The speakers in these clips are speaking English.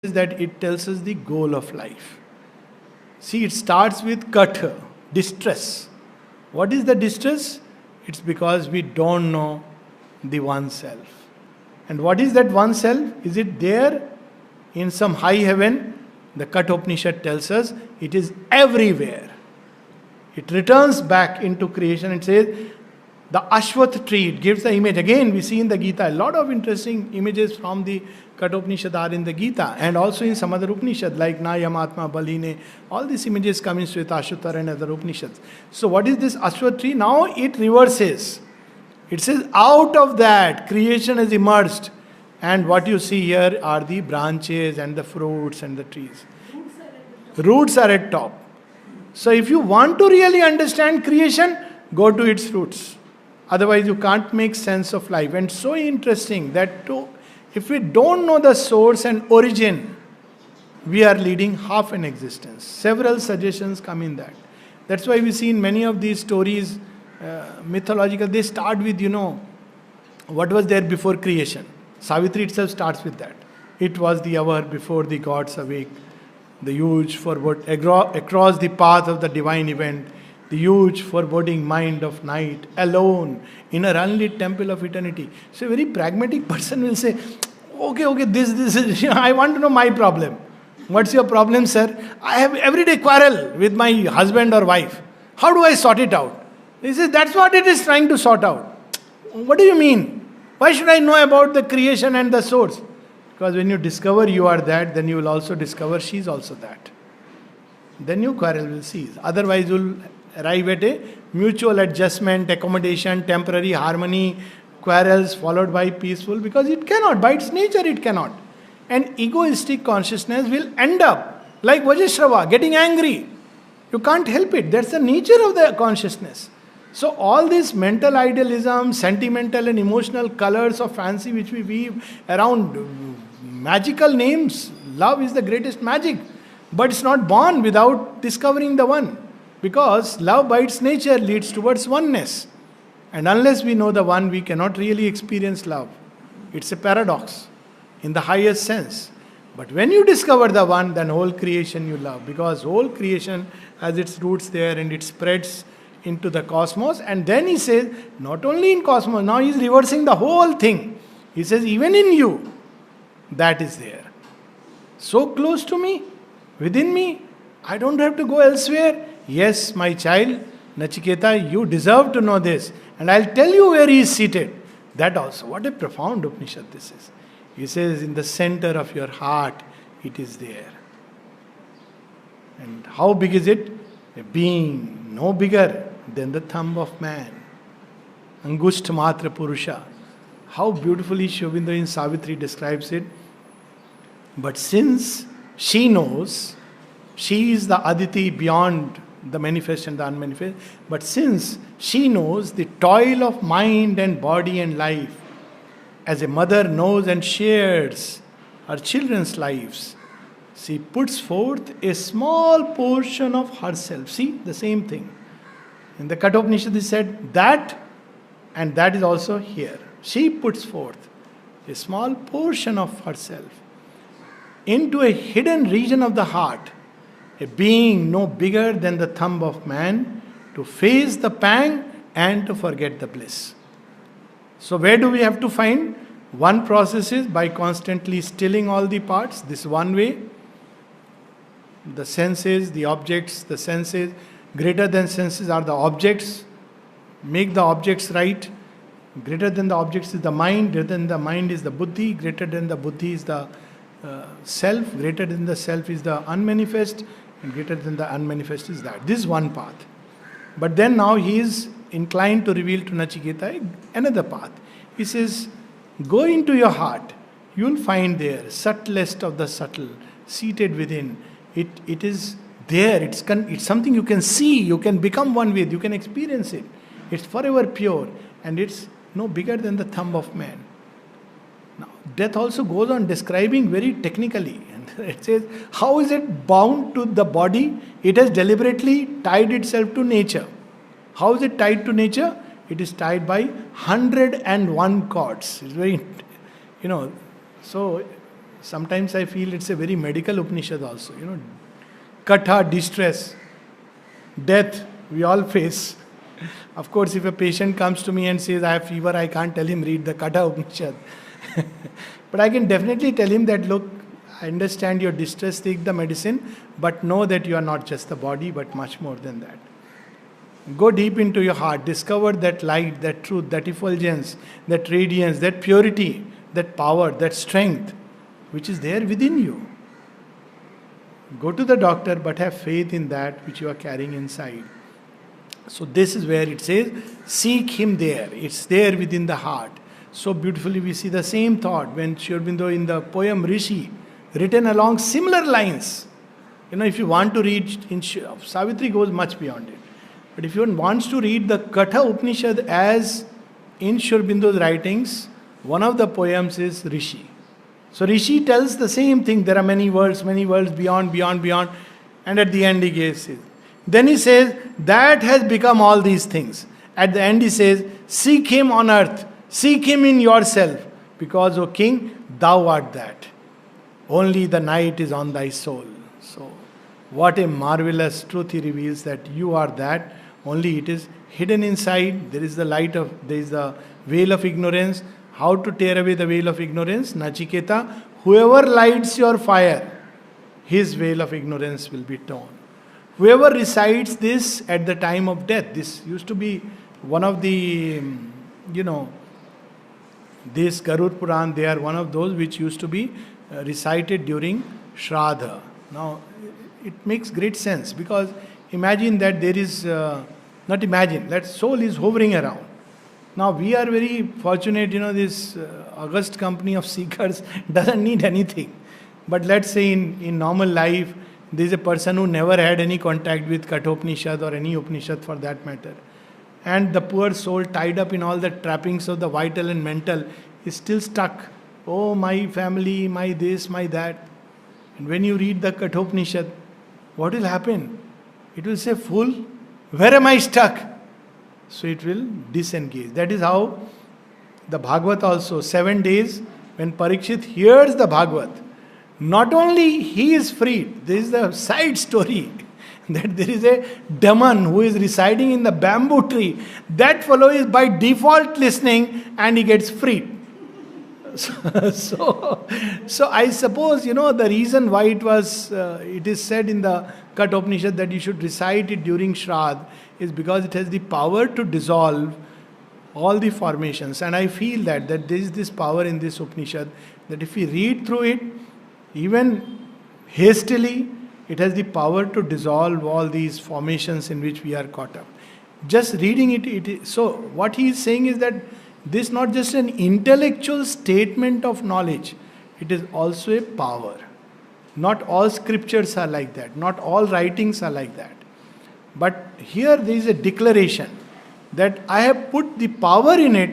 is that it tells us the goal of life. See, it starts with katha, distress. What is the distress? It's because we don't know the oneself. And what is that oneself? Is it there in some high heaven? The Kathopanishad tells us it is everywhere. It returns back into creation and says, the Ashwath tree, it gives the image. Again, we see in the Gita a lot of interesting images from the Kathopanishad are in the Gita and also in some other Upanishad like Nayamatma, Baline. All these images come in Shvetashvatara and other Upanishads. So, what is this Ashwath tree? Now it reverses. It says, out of that, creation has emerged. And what you see here are the branches and the fruits and the trees. Roots are at top. So, if you want to really understand creation, go to its roots. Otherwise, you can't make sense of life. And so interesting that if we don't know the source and origin, we are leading half an existence. Several suggestions come in that. That's why we see in many of these stories, mythological, they start with, what was there before creation. Savitri itself starts with that. It was the hour before the gods awake. The huge forebode across the path of the divine event. The huge foreboding mind of night, alone in a unlit temple of eternity. So a very pragmatic person will say, okay, this is, I want to know my problem. What's your problem, sir? I have everyday quarrel with my husband or wife. How do I sort it out? He says, that's what it is trying to sort out. What do you mean? Why should I know about the creation and the source? Because when you discover you are that, then you will also discover she is also that. Then your quarrel will cease. Otherwise, you will arrive at a mutual adjustment, accommodation, temporary harmony, quarrels followed by peaceful, because it cannot, by its nature it cannot. And egoistic consciousness will end up like Vajrashrava, getting angry. You can't help it. That's the nature of the consciousness. So all this mental idealism, sentimental and emotional colors of fancy which we weave around magical names, love is the greatest magic. But it's not born without discovering the one. Because love by its nature leads towards oneness. And unless we know the one, we cannot really experience love. It's a paradox in the highest sense. But when you discover the one, then whole creation you love. Because whole creation has its roots there and it spreads into the cosmos. And then he says, not only in cosmos, now he's reversing the whole thing. He says, even in you, that is there. So close to me, within me, I don't have to go elsewhere. Yes, my child, Nachiketa, you deserve to know this. And I'll tell you where he is seated. That also. What a profound Upanishad this is. He says, in the center of your heart, it is there. And how big is it? A being no bigger than the thumb of man. Angusht Matra Purusha. How beautifully Sri Aurobindo in Savitri describes it. But since she knows, she is the Aditi beyond the manifest and the unmanifest. But since she knows the toil of mind and body and life, as a mother knows and shares her children's lives, she puts forth a small portion of herself. See, the same thing. In the Kathopanishad is said that, and that is also here. She puts forth a small portion of herself into a hidden region of the heart, a being no bigger than the thumb of man, to face the pang and to forget the bliss. So where do we have to find? One process is by constantly stilling all the parts. This one way. The senses, the objects, the senses. Greater than senses are the objects. Make the objects right. Greater than the objects is the mind. Greater than the mind is the buddhi. Greater than the buddhi is the self. Greater than the self is the unmanifest. And greater than the unmanifest is that. This is one path. But then now he is inclined to reveal to Nachiketa another path. He says, go into your heart. You will find there, subtlest of the subtle, seated within. It is there. It's something you can see. You can become one with. You can experience it. It's forever pure. And it's no bigger than the thumb of man. Now, death also goes on describing very technically. It says, how is it bound to the body? It has deliberately tied itself to nature. How is it tied to nature? It is tied by 101 cords. It's very, so Sometimes I feel it's a very medical Upanishad also. Katha, distress, death, we all face. Of course, if a patient comes to me and says, I have fever, I can't tell him read the Katha Upanishad. But I can definitely tell him that, look, I understand your distress, take the medicine, but know that you are not just the body, but much more than that. Go deep into your heart, discover that light, that truth, that effulgence, that radiance, that purity, that power, that strength, which is there within you. Go to the doctor, but have faith in that which you are carrying inside. So this is where it says, seek him there. It's there within the heart. So beautifully we see the same thought when Sri Aurobindo in the poem Rishi, written along similar lines. If you want to read, Savitri goes much beyond it. But if you want to read the Katha Upanishad as in Sri Aurobindo's writings, one of the poems is Rishi. So Rishi tells the same thing. There are many worlds beyond. And at the end he gives it. Then he says, that has become all these things. At the end he says, seek him on earth. Seek him in yourself. Because, O king, thou art that. Only the night is on thy soul. So, what a marvelous truth he reveals, that you are that. Only it is hidden inside. There is the veil of ignorance. How to tear away the veil of ignorance? Nachiketa, whoever lights your fire, his veil of ignorance will be torn. Whoever recites this at the time of death, this used to be one of the, this Garud Puran, they are one of those which used to be recited during Shraddha. Now, it makes great sense, because imagine that there is, not imagine, that soul is hovering around. Now, we are very fortunate, this august company of seekers doesn't need anything. But let's say in normal life, there is a person who never had any contact with Kathopanishad or any Upanishad for that matter. And the poor soul, tied up in all the trappings of the vital and mental, is still stuck. Oh, my family, my this, my that. And when you read the Kathopanishad, what will happen? It will say, fool, where am I stuck? So it will disengage. That is how the Bhagavad also, 7 days, when Parikshit hears the Bhagavad, not only he is freed, there is the side story that there is a demon who is residing in the bamboo tree. That fellow is by default listening and he gets freed. So I suppose, the reason why it is said in the Kathopanishad that you should recite it during Shraddha is because it has the power to dissolve all the formations. And I feel that there is this power in this Upanishad, that if we read through it, even hastily, it has the power to dissolve all these formations in which we are caught up. Just reading it, so what he is saying is that this is not just an intellectual statement of knowledge, it is also a power. Not all scriptures are like that, not all writings are like that. But here there is a declaration that I have put the power in it,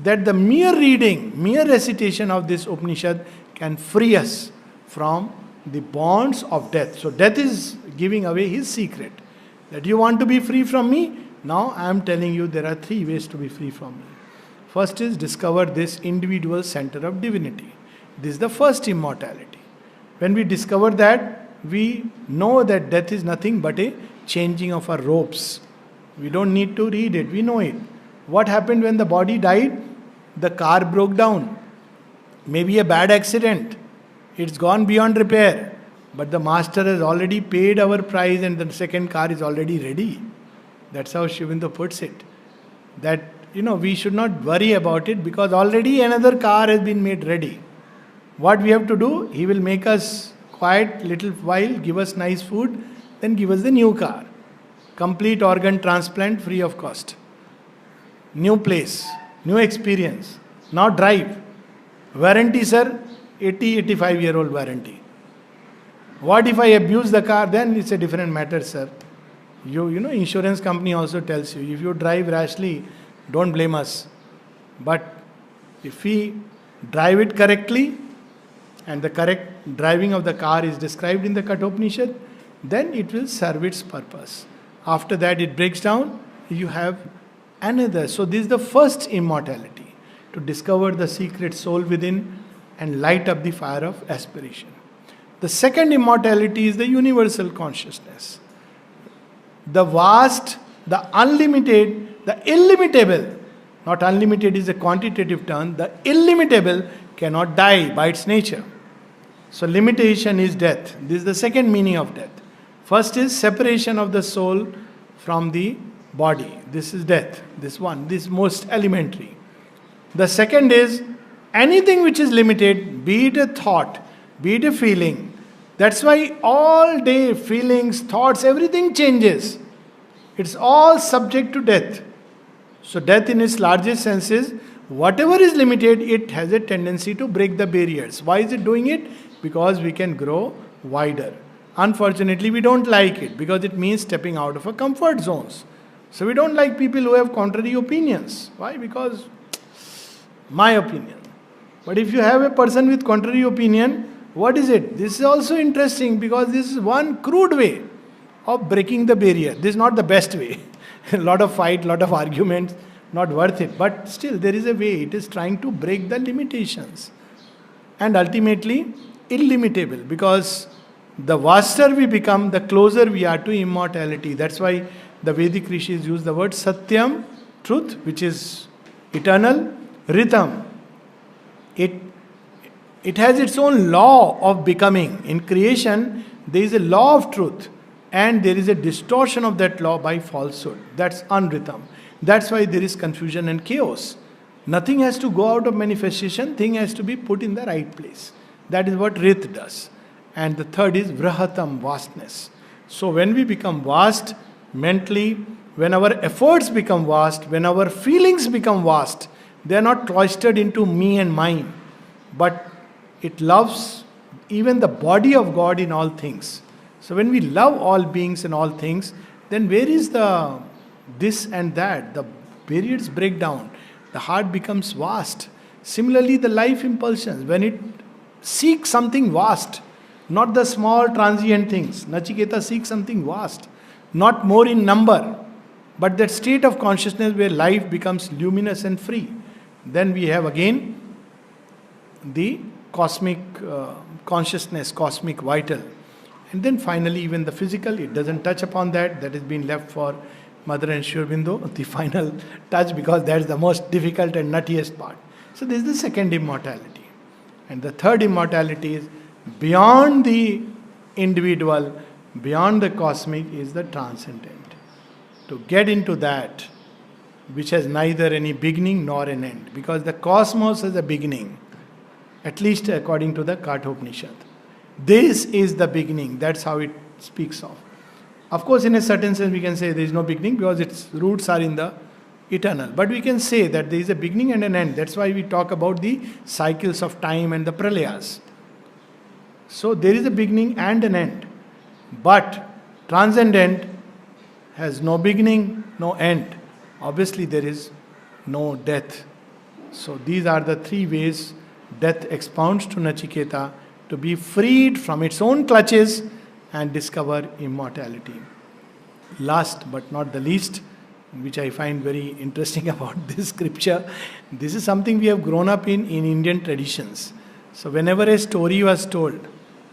that the mere reading, mere recitation of this Upanishad can free us from the bonds of death. So death is giving away his secret. That you want to be free from me? Now I am telling you there are 3 ways to be free from me. First is discover this individual center of divinity. This is the first immortality. When we discover that, we know that death is nothing but a changing of our robes. We don't need to read it, we know it. What happened when the body died? The car broke down. Maybe a bad accident. It's gone beyond repair. But the master has already paid our price and the second car is already ready. That's how Sri Aurobindo puts it. That, we should not worry about it because already another car has been made ready. What we have to do, he will make us quiet little while, give us nice food, then give us the new car. Complete organ transplant free of cost. New place, new experience. Now drive. Warranty, sir, 85-year-old warranty. What if I abuse the car? Then it's a different matter, sir. Insurance company also tells you, if you drive rashly, don't blame us. But if we drive it correctly, and the correct driving of the car is described in the Kathopanishad, then it will serve its purpose. After that it breaks down, you have another. So this is the first immortality. To discover the secret soul within, and light up the fire of aspiration. The second immortality is the universal consciousness. The vast, the unlimited, the illimitable. Not unlimited is a quantitative term. The illimitable cannot die by its nature. So limitation is death. This is the second meaning of death. First is separation of the soul from the body. This is death. This one. This is most elementary. The second is anything which is limited, be it a thought, be it a feeling. That's why all day feelings, thoughts, everything changes. It's all subject to death. So death in its largest sense is whatever is limited, it has a tendency to break the barriers. Why is it doing it? Because we can grow wider. Unfortunately, we don't like it because it means stepping out of our comfort zones. So we don't like people who have contrary opinions. Why? Because my opinion. But if you have a person with contrary opinion, what is it? This is also interesting because this is one crude way of breaking the barrier. This is not the best way. A lot of fight, lot of arguments, not worth it. But still, there is a way. It is trying to break the limitations. And ultimately, illimitable. Because the vaster we become, the closer we are to immortality. That's why the Vedic rishis use the word Satyam, truth, which is eternal, Ritam. It has its own law of becoming. In creation, there is a law of truth. And there is a distortion of that law by falsehood. That's unritam. That's why there is confusion and chaos. Nothing has to go out of manifestation, thing has to be put in the right place. That is what Rit does. And the third is Vrahatam, vastness. So when we become vast mentally, when our efforts become vast, when our feelings become vast, they are not cloistered into me and mine, but it loves even the body of God in all things. So when we love all beings and all things, then where is the this and that? The barriers break down. The heart becomes vast. Similarly, the life impulsions, when it seeks something vast, not the small transient things. Nachiketa seeks something vast, not more in number, but that state of consciousness where life becomes luminous and free. Then we have again the cosmic consciousness, cosmic vital. And then finally, even the physical, it doesn't touch upon that. That has been left for Mother and Sri Aurobindo, the final touch, because that's the most difficult and nuttiest part. So this is the second immortality. And the third immortality is beyond the individual, beyond the cosmic, is the transcendent. To get into that, which has neither any beginning nor an end. Because the cosmos has a beginning, at least according to the Kathopanishad. This is the beginning. That's how it speaks of. Of course, in a certain sense, we can say there is no beginning because its roots are in the eternal. But we can say that there is a beginning and an end. That's why we talk about the cycles of time and the pralayas. So there is a beginning and an end. But transcendent has no beginning, no end. Obviously, there is no death. So these are the three ways death expounds to Nachiketa to be freed from its own clutches and discover immortality. Last but not the least, which I find very interesting about this scripture, this is something we have grown up in Indian traditions. So whenever a story was told,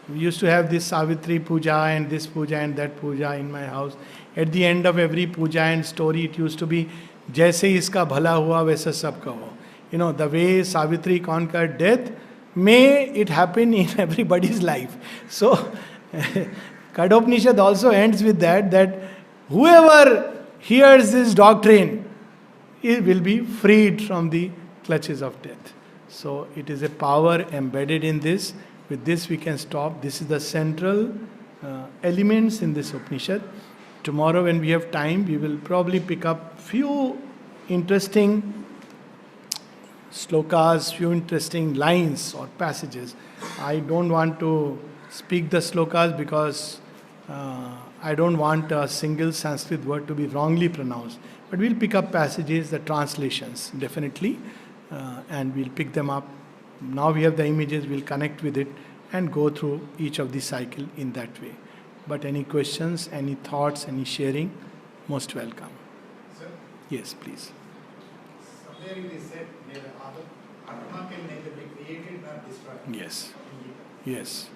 we used to have this Savitri puja and this puja and that puja in my house. At the end of every puja and story, it used to be, Jaise iska bhala hua waisa sabka ho. You know, the way Savitri conquered death, may it happen in everybody's life. So, Kathopanishad also ends with that whoever hears this doctrine, he will be freed from the clutches of death. So, it is a power embedded in this. With this we can stop. This is the central elements in this Upanishad. Tomorrow when we have time, we will probably pick up few interesting slokas, few interesting lines or passages. I don't want to speak the slokas because I don't want a single Sanskrit word to be wrongly pronounced. But we'll pick up passages, the translations, definitely, and we'll pick them up. Now we have the images, we'll connect with it and go through each of the cycle in that way. But any questions, any thoughts, any sharing, most welcome. Sir? Yes, please. Somewhere it is said, Atma can make the big Yes. Yes.